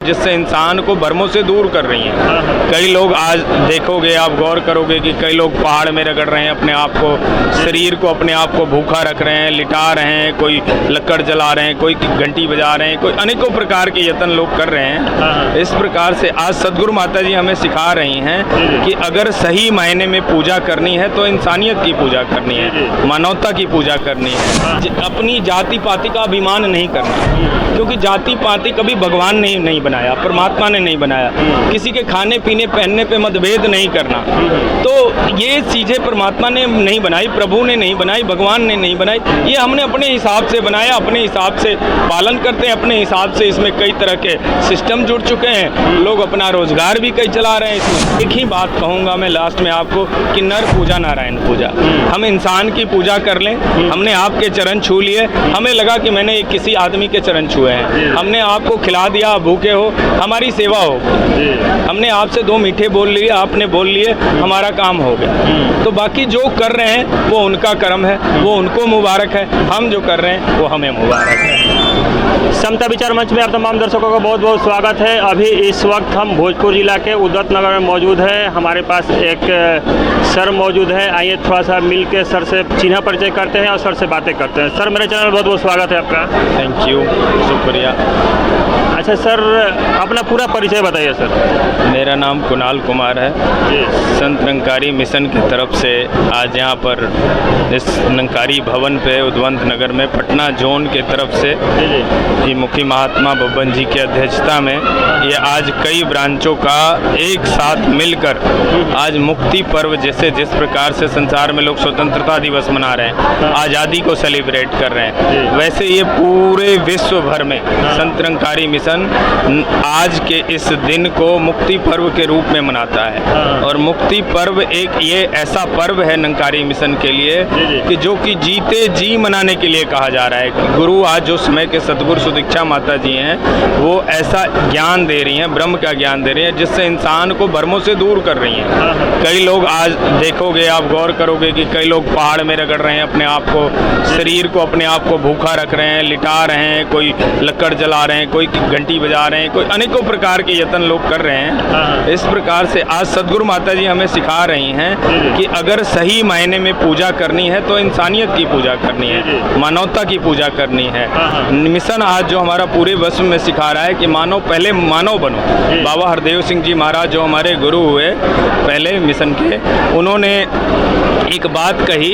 जिससे इंसान को भ्रमों से दूर कर रही हैं। कई लोग आज देखोगे, आप गौर करोगे कि कई लोग पहाड़ में रगड़ रहे हैं अपने आप को, शरीर को अपने आप को भूखा रख रहे हैं, लिटा रहे हैं, कोई लक्कड़ जला रहे हैं, कोई घंटी बजा रहे हैं, कोई अनेकों प्रकार के यत्न लोग कर रहे हैं। इस प्रकार से आज सदगुरु माता जी हमें सिखा रही हैं कि अगर सही मायने में पूजा करनी है तो इंसानियत की पूजा करनी है, मानवता की पूजा करनी है, अपनी जाति पाति का अभिमान नहीं करना, क्योंकि जाति पाति कभी भगवान ने नहीं बनाया, परमात्मा ने नहीं बनाया। किसी के खाने पीने पहनने पे मतभेद नहीं करना, तो ये चीज़ें परमात्मा ने नहीं बनाई, प्रभु ने नहीं बनाई, भगवान ने नहीं बनाई, ये हमने अपने हिसाब से बनाया, अपने हिसाब से पालन करते हैं, अपने हिसाब से इसमें कई तरह के सिस्टम जुड़ चुके हैं, लोग अपना रोजगार भी कई चला रहे हैं इसमें। एक ही बात कहूँगा मैं लास्ट में आपको कि नर पूजा नारायण पूजा, हम इंसान की पूजा कर लें। हमने आपके चरण छू लिए, हमें लगा कि मैंने किसी आदमी के चरण छुए हैं, हमने आपको खिला दिया, भूखे हो, हमारी सेवा हो, हमने आपसे दो मीठे बोल लिए, आपने बोल लिए, हमारा काम हो गया। तो बाकी जो कर रहे हैं वो उनका कर्म है, वो उनको मुबारक है, हम जो कर रहे हैं वो हमें मुबारक है। समता विचार मंच में आप तमाम दर्शकों का बहुत बहुत स्वागत है। अभी इस वक्त हम भोजपुर जिला के उद्दत नगर में मौजूद हैं। हमारे पास एक सर मौजूद है, आइए थोड़ा सा मिल के सर से चिन्ह परिचय करते हैं और सर से बातें करते हैं। सर, मेरे चैनल में बहुत बहुत स्वागत है आपका। थैंक यू, शुक्रिया। अच्छा सर, अपना पूरा परिचय बताइए सर। मेरा नाम कुणाल कुमार है। संत निरंकारी मिशन की तरफ से आज यहाँ पर इस निरंकारी भवन पे उद्वंत नगर में पटना जोन के तरफ से ये मुखी महात्मा बब्बन जी की अध्यक्षता में ये आज कई ब्रांचों का एक साथ मिलकर आज मुक्ति पर्व, जैसे जिस प्रकार से संसार में लोग स्वतंत्रता दिवस मना रहे हैं, आज़ादी को सेलिब्रेट कर रहे हैं, वैसे ये पूरे विश्व भर में संत निरंकारी मिशन आज के इस दिन को मुक्ति पर्व के रूप में मनाता है। और मुक्ति पर्व एक ये ऐसा पर्व है निरंकारी मिशन के लिए कि जो कि जीते जी मनाने के लिए कहा जा रहा है। गुरु आज जो समय के सतगुरु सुदीक्षा माता जी हैं, वो ऐसा ज्ञान दे रही हैं, ब्रह्म का ज्ञान दे रही हैं, जिससे इंसान को भ्रमों से दूर कर रही हैं। कई लोग आज देखोगे, आप गौर करोगे कि कई लोग पहाड़ में रगड़ रहे हैं अपने आप को, शरीर को अपने आप को भूखा रख रहे हैं, लिटा रहे हैं, कोई लक्कड़ जला रहे हैं, कोई घंटी बजा रहे हैं, कोई अनेकों प्रकार के यत्न लोग कर रहे हैं। इस प्रकार से आज सदगुरु माता जी हमें सिखा रही हैं कि अगर सही मायने में पूजा करनी है तो इंसानियत की पूजा करनी है, मानवता की पूजा करनी है। मिशन आज जो हमारा पूरे विश्व में सिखा रहा है कि मानव, पहले मानव बनो। बाबा हरदेव सिंह जी महाराज जो हमारे गुरु हुए पहले मिशन के, उन्होंने एक बात कही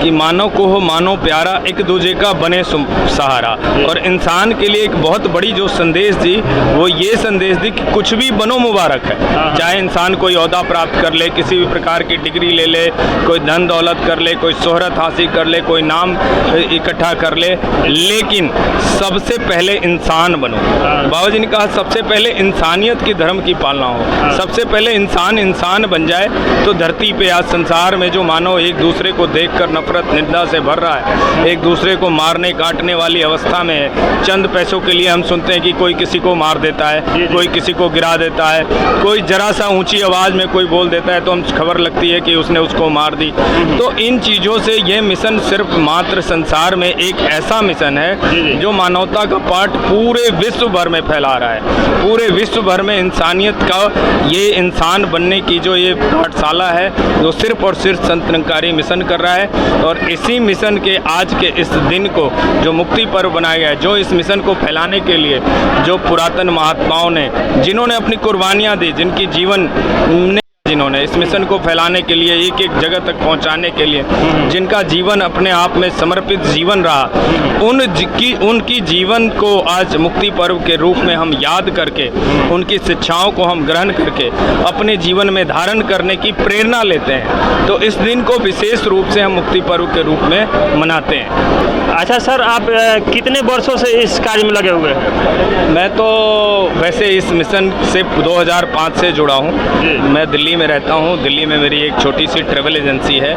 कि मानव को हो मानव प्यारा, एक दूजे का बने सहारा। और इंसान के लिए एक बहुत बड़ी जो संदेश दी, वो ये संदेश दी कि कुछ भी बनो मुबारक है। चाहे इंसान कोई ओहदा प्राप्त कर ले, किसी भी प्रकार की डिग्री ले ले, कोई धन दौलत कर ले, कोई शोहरत हासिल कर ले, कोई नाम इकट्ठा कर ले, लेकिन सबसे पहले इंसान बनो। बाबा जी ने कहा सबसे पहले इंसानियत की धर्म की पालना हो, सबसे पहले इंसान बन जाए तो धरती पे आज संसार में जो मानव एक दूसरे को देखकर नफरत निंदा से भर रहा है, एक दूसरे को मारने काटने वाली अवस्था में है। चंद पैसों के लिए हम सुनते हैं कि कोई किसी को मार देता है, कोई किसी को गिरा देता है, कोई जरा सा ऊंची आवाज़ में कोई बोल देता है तो हम खबर लगती है कि उसने उसको मार दी। तो इन चीज़ों से ये मिशन सिर्फ मात्र संसार में एक ऐसा मिशन है जो मानवता का पाठ पूरे विश्व भर में फैला रहा है। पूरे विश्व भर में इंसानियत का ये इंसान बनने की जो ये पाठशाला है, वो सिर्फ और सिर्फ संत निरंकारी मिशन कर रहा है। और इसी मिशन के आज के इस दिन को जो मुक्ति पर्व बनाया गया है, जो इस मिशन को फैलाने के लिए जो पुरातन महात्माओं ने, जिन्होंने अपनी कुर्बानियाँ दी, जिनकी जीवन जिन्होंने इस मिशन को फैलाने के लिए, एक एक जगह तक पहुंचाने के लिए जिनका जीवन अपने आप में समर्पित जीवन रहा, उनकी जीवन को आज मुक्ति पर्व के रूप में हम याद करके, उनकी शिक्षाओं को हम ग्रहण करके अपने जीवन में धारण करने की प्रेरणा लेते हैं। तो इस दिन को विशेष रूप से हम मुक्ति पर्व के रूप में मनाते हैं। अच्छा सर, आप कितने वर्षों से इस कार्य में लगे हुए हैं? मैं तो वैसे इस मिशन से 2005 से जुड़ा हूँ। मैं दिल्ली में रहता हूँ। दिल्ली में मेरी एक छोटी सी ट्रैवल एजेंसी है।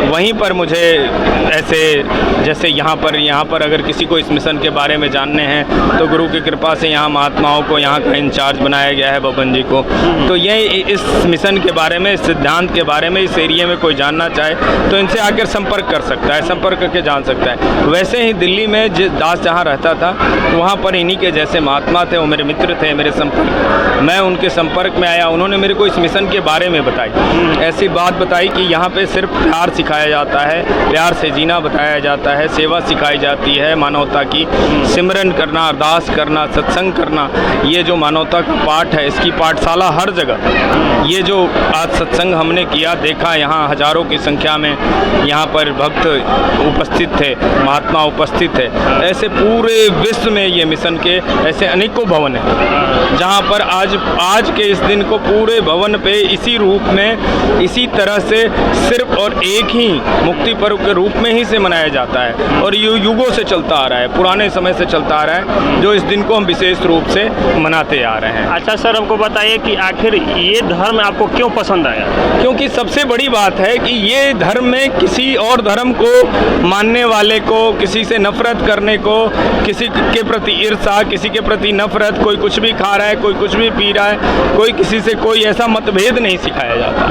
वहीं पर मुझे ऐसे जैसे यहाँ पर अगर किसी को इस मिशन के बारे में जानने हैं तो गुरु की कृपा से यहाँ महात्माओं को यहाँ का इंचार्ज बनाया गया है, बबन जी को। तो ये इस मिशन के बारे में, इस सिद्धांत के बारे में, इस एरिया में कोई जानना चाहे तो इनसे आकर संपर्क कर सकता है, संपर्क करके जान सकता है। वैसे ही दिल्ली में दास जहाँ रहता था वहाँ पर इन्हीं के जैसे महात्मा थे, वो मेरे मित्र थे, मेरे संपर्क, मैं उनके संपर्क में आया। उन्होंने मेरे को इस मिशन के बारे में बताई, ऐसी बात बताई कि यहाँ पे सिर्फ प्यार सिखाया जाता है, प्यार से जीना बताया जाता है, सेवा सिखाई जाती है, मानवता की सिमरन करना, अरदास करना, सत्संग करना। ये जो मानवता का पाठ है, इसकी पाठशाला हर जगह। ये जो आज सत्संग हमने किया, देखा यहाँ हजारों की संख्या में यहाँ पर भक्त उपस्थित थे, महात्मा उपस्थित थे। ऐसे पूरे विश्व में ये मिशन के ऐसे अनेकों भवन हैं जहाँ पर आज के इस दिन को पूरे भवन पे इसी रूप में, इसी तरह से सिर्फ और एक ही मुक्ति पर्व के रूप में ही से मनाया जाता है और ये युगों से चलता आ रहा है, पुराने समय से चलता आ रहा है, जो इस दिन को हम विशेष रूप से मनाते आ रहे हैं। अच्छा सर, हमको बताइए कि आखिर ये धर्म आपको क्यों पसंद आया? क्योंकि सबसे बड़ी बात है कि ये धर्म में किसी और धर्म को मानने वाले को, किसी से नफरत करने को, किसी के प्रति ईर्ष्या, किसी के प्रति नफरत, कोई कुछ भी खा रहा है, कोई कुछ भी पी रहा है, कोई किसी से कोई ऐसा मतभेद नहीं सिखाया जाता।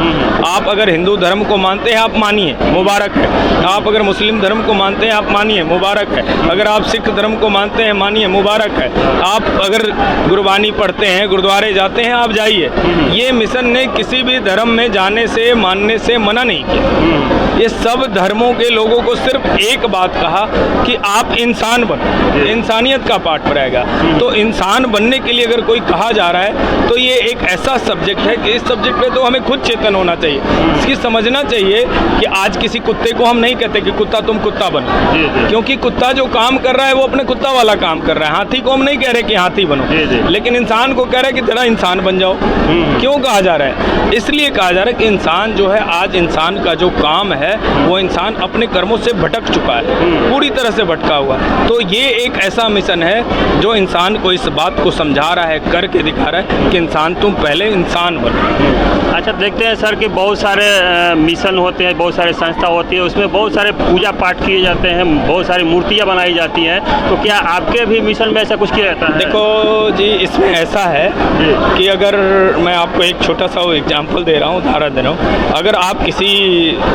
आप अगर हिंदू धर्म को मानते हैं, आप मानिए, मुबारक है। आप अगर मुस्लिम धर्म को मानते हैं, आप मानिए, मुबारक है। अगर आप सिख धर्म को मानते हैं, मानिए, मुबारक है। आप अगर गुरबानी पढ़ते हैं, गुरुद्वारे जाते हैं, आप जाइए। ये मिशन ने किसी भी धर्म में जाने से, मानने से मना नहीं किया। ये सब धर्मों के लोगों को सिर्फ एक बात कहा कि आप इंसान बनो, इंसानियत का पाठ पढ़ाएगा। तो इंसान बनने के लिए अगर कोई कहा जा रहा है तो ये एक ऐसा सब्जेक्ट है कि इस सब्जेक्ट पे तो हमें खुद चेतन होना चाहिए। इसकी समझना चाहिए कि आज किसी कुत्ते को हम नहीं कहते कि कुत्ता तुम कुत्ता बनो, क्योंकि कुत्ता जो काम कर रहा है वो अपने कुत्ता वाला काम कर रहा है। हाथी को हम नहीं कह रहे कि हाथी बनो, लेकिन इंसान को कह रहे हैं कि तेरा इंसान बन जाओ। क्यों कहा जा रहा है? इसलिए कहा जा रहा है कि इंसान जो है, आज इंसान का जो काम है वो इंसान अपने कर्मों से भटक चुका है, पूरी तरह से भटका हुआ है। तो ये एक ऐसा मिशन है जो इंसान को इस बात को समझा रहा है, करके दिखा रहा है कि इंसान तुम पहले इंसान बनो। अच्छा, देखते हैं सर कि बहुत सारे मिशन होते हैं, बहुत सारे संस्था होती है, उसमें बहुत सारे पूजा पाठ किए जाते हैं, बहुत सारी मूर्तियाँ बनाई जाती हैं। तो क्या आपके भी मिशन में ऐसा कुछ किया जाता है? देखो जी, इसमें ऐसा है कि अगर मैं आपको एक छोटा सा एग्जाम्पल दे रहा हूँ, उदाहरण दे रहा हूँ। अगर आप किसी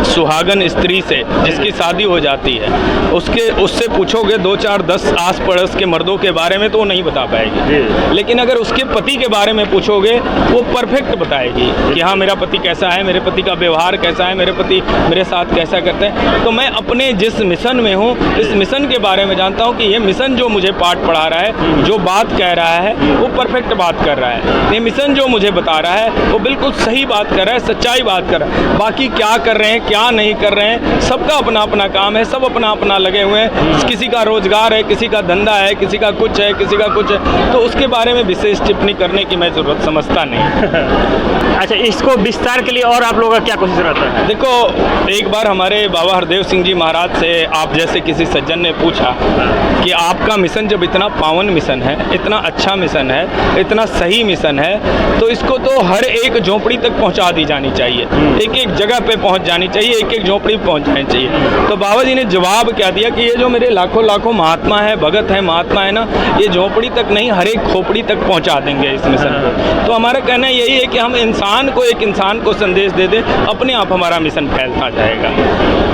सुहागन स्त्री से जिसकी शादी हो जाती है, उससे पूछोगे 2, 4, 10 आस पड़ोस के मर्दों के बारे में तो वो नहीं बता पाएगी। लेकिन अगर उसके पति के बारे में पूछोगे, वो परफेक्ट बताएगी कि हाँ, मेरा पति कैसा है, मेरे पति का व्यवहार कैसा है, मेरे पति मेरे साथ कैसा करते हैं। तो मैं अपने जिस मिशन में हूँ, इस मिशन के बारे में जानता हूँ कि ये मिशन जो मुझे पाठ पढ़ा रहा है, जो बात कह रहा है, वो परफेक्ट बात कर रहा है। ये मिशन जो मुझे बता रहा है वो बिल्कुल सही बात कर रहा है, सच्चाई बात कर रहा है। बाकी क्या कर रहे हैं, क्या नहीं कर रहे हैं, सबका अपना अपना काम है, सब अपना अपना लगे हुए हैं। किसी का रोजगार है, किसी का धंधा है, किसी का कुछ है, किसी का कुछ है। तो उसके बारे में विशेष टिप्पणी करने की मैं जरूरत समझता नहीं। अच्छा, इसको विस्तार के लिए और आप लोगों का क्या कोशिश रहता है? देखो, एक बार हमारे बाबा हरदेव सिंह जी महाराज से आप जैसे किसी सज्जन ने पूछा कि आपका मिशन जब इतना पावन मिशन है, इतना अच्छा मिशन है, इतना सही मिशन है, तो इसको तो हर एक झोपड़ी तक पहुंचा दी जानी चाहिए, एक एक जगह पे पहुंच जानी चाहिए, एक एक झोपड़ी पहुंच जानी चाहिए। तो बाबा जी ने जवाब क्या दिया कि ये जो मेरे लाखों लाखों महात्मा है, भगत है, महात्मा है ना, ये झोपड़ी तक नहीं, हर एक खोपड़ी तक पहुंचा देंगे इस मिशन को। तो हमारा कहना यही है कि हम इंसान को, एक इंसान को संदेश दे दें, अपने आप हमारा मिशन फैलता जाएगा।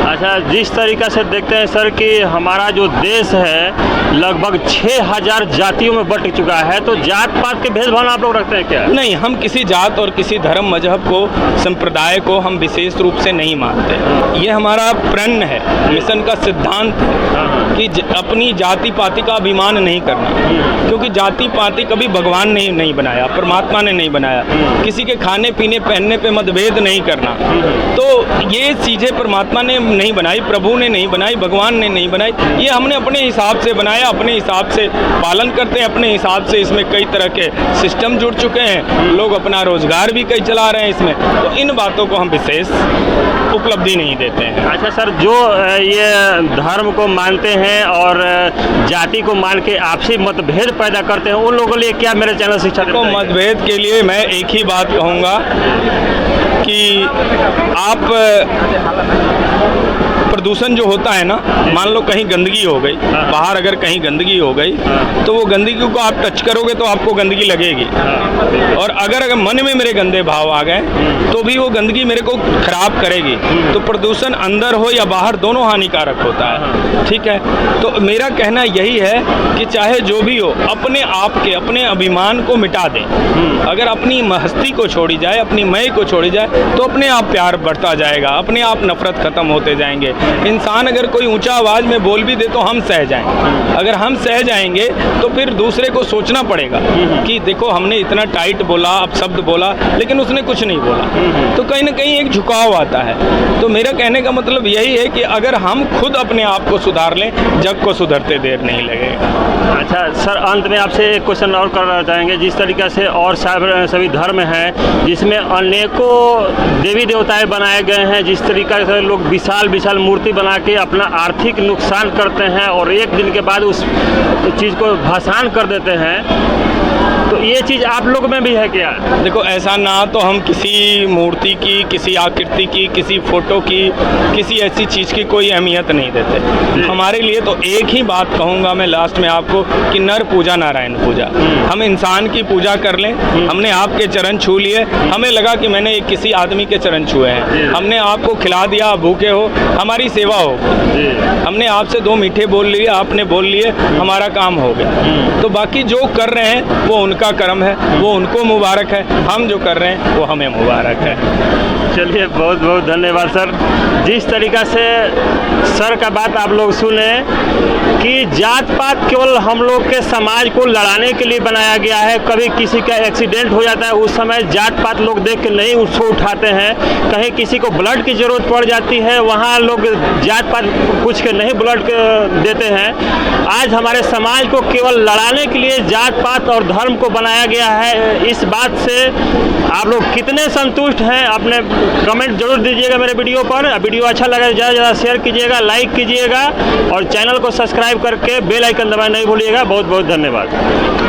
अच्छा, जिस तरीक़ा से देखते हैं सर कि हमारा जो देश है लगभग 6000 जातियों में बट चुका है, तो जात पात के भेदभाव आप लोग रखते हैं क्या? नहीं, हम किसी जात और किसी धर्म मजहब को, संप्रदाय को हम विशेष रूप से नहीं मानते। ये हमारा प्रण है, मिशन का सिद्धांत है कि अपनी जाति पाति का अभिमान नहीं करना, क्योंकि जाति पाति कभी भगवान ने नहीं बनाया, परमात्मा ने नहीं बनाया। किसी के खाने पीने पहनने पे मतभेद नहीं करना। तो ये चीज़ें परमात्मा ने नहीं बनाई, प्रभु ने नहीं बनाई, भगवान ने नहीं बनाई, ये हमने अपने हिसाब से बनाया, अपने हिसाब से पालन करते हैं, अपने हिसाब से इसमें कई तरह के सिस्टम जुड़ चुके हैं, लोग अपना रोजगार भी कई चला रहे हैं इसमें। तो इन बातों को हम विशेष उपलब्धि नहीं देते हैं। अच्छा सर, जो ये धर्म को मानते हैं और जाति को मान के आपसी मतभेद पैदा करते हैं, उन लोगों के लिए क्या मेरे चैनल शिक्षा को मतभेद के लिए मैं एक ही बात कहूँगा कि आप प्रदूषण जो होता है ना, मान लो कहीं गंदगी हो गई, बाहर अगर कहीं गंदगी हो गई तो वो गंदगी को आप टच करोगे तो आपको गंदगी लगेगी, और अगर मन में मेरे गंदे भाव आ गए तो भी वो गंदगी मेरे को खराब करेगी। तो प्रदूषण अंदर हो या बाहर दोनों हानिकारक होता है, ठीक है। तो मेरा कहना यही है कि चाहे जो भी हो, अपने आप के अपने अभिमान को मिटा दें। अगर अपनी हस्ती को छोड़ी जाए, अपनी मैं को छोड़ी जाए, तो अपने आप प्यार बढ़ता जाएगा, अपने आप नफरत खत्म होते जाएंगे। इंसान अगर कोई ऊंचा आवाज में बोल भी दे तो हम सह जाएं। अगर हम सह जाएंगे तो फिर दूसरे को सोचना पड़ेगा कि देखो हमने इतना टाइट बोला, अब शब्द बोला, लेकिन उसने कुछ नहीं बोला, तो कहीं ना कहीं एक झुकाव आता है। तो मेरा कहने का मतलब यही है कि अगर हम खुद अपने आप को सुधार लें, जग को सुधरते देर नहीं लगेगा। अच्छा सर, अंत में आपसे एक क्वेश्चन और करना चाहेंगे। जिस तरीके से और सभी धर्म हैं जिसमें अनेकों देवी देवताएं बनाए गए हैं, जिस तरीके से लोग विशाल विशाल मूर्ति बना के अपना आर्थिक नुकसान करते हैं और एक दिन के बाद उस चीज़ को भसान कर देते हैं, तो ये चीज़ आप लोग में भी है क्या? देखो ऐसा ना तो हम किसी मूर्ति की, किसी आकृति की, किसी फोटो की, किसी ऐसी चीज़ की कोई अहमियत नहीं देते। हमारे लिए तो एक ही बात कहूँगा मैं लास्ट में आपको कि नर पूजा नारायण पूजा। हम इंसान की पूजा कर लें। हमने आपके चरण छू लिए, हमें लगा कि मैंने किसी आदमी के चरण छुए हैं, हमने आपको खिला दिया, भूखे हो, हमारी सेवा हो। हमने आपसे दो मीठे बोल लिए, आपने बोल लिए, हमारा काम हो गया। तो बाकी जो कर रहे हैं वो उनका कर्म है, वो उनको मुबारक है, हम जो कर रहे हैं वो हमें मुबारक है। चलिए, बहुत बहुत धन्यवाद सर। जिस तरीक़ा से सर का बात आप लोग सुने कि जात पात केवल हम लोग के समाज को लड़ाने के लिए बनाया गया है। कभी किसी का एक्सीडेंट हो जाता है, उस समय जात पात लोग देख के नहीं उसको उठाते हैं। कहीं किसी को ब्लड की ज़रूरत पड़ जाती है, वहाँ लोग जात पात पूछ के नहीं ब्लड देते हैं। आज हमारे समाज को केवल लड़ाने के लिए जात पात और धर्म को बनाया गया है। इस बात से आप लोग कितने संतुष्ट हैं, अपने कमेंट जरूर दीजिएगा मेरे वीडियो पर। वीडियो अच्छा लगा तो ज़्यादा से ज़्यादा शेयर कीजिएगा, लाइक कीजिएगा और चैनल को सब्सक्राइब करके बेल आइकन दबाना नहीं भूलिएगा। बहुत बहुत धन्यवाद।